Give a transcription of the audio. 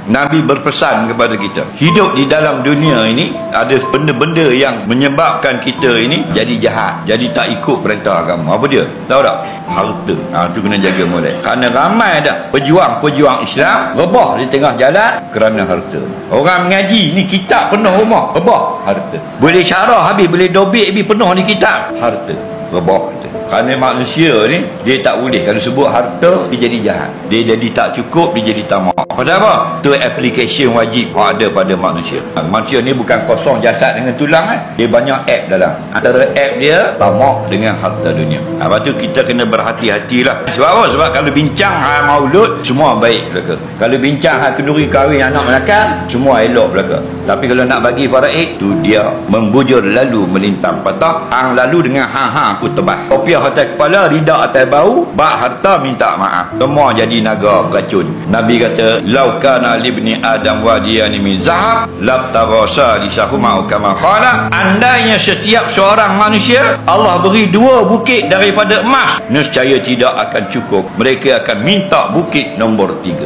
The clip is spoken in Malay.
Nabi berpesan kepada kita, hidup di dalam dunia ini ada benda-benda yang menyebabkan kita ini jadi jahat, jadi tak ikut perintah agama. Apa dia? Tahu tak? Harta. Itu kena jaga molek. Kerana ramai dah pejuang-pejuang Islam rebah di tengah jalan kerana harta. Orang mengaji ni kitab penuh rumah, rebah harta. Boleh syarah habis, boleh dobik habis, penuh ni kitab, harta. Rebah itu. Kerana manusia ni dia tak boleh, kalau sebut harta dia jadi jahat, dia jadi tak cukup, dia jadi tamak. Pasal apa? Itu application wajib ada pada manusia. Manusia ni bukan kosong jasad dengan tulang, dia banyak app dalam. Antara app dia tamak dengan harta dunia. Lepas tu kita kena berhati-hatilah. Sebab apa? Sebab kalau bincang hal maulud semua baik belaka. Kalau bincang hal kenduri kahwin anak melakang semua elok belaka. Tapi kalau nak bagi faraid tu dia membujur lalu melintang patah, hang lalu dengan hang aku tebas. Kopiah atas kepala, ridak atas bau, bak harta minta maaf. Semua jadi naga beracun. Nabi kata, "Lau kana libni Adam wadiyan min zahab, labtarasa lisahuma kama qala." Andainya setiap seorang manusia Allah beri 2 bukit daripada emas, nescaya tidak akan cukup. Mereka akan minta bukit nombor 3.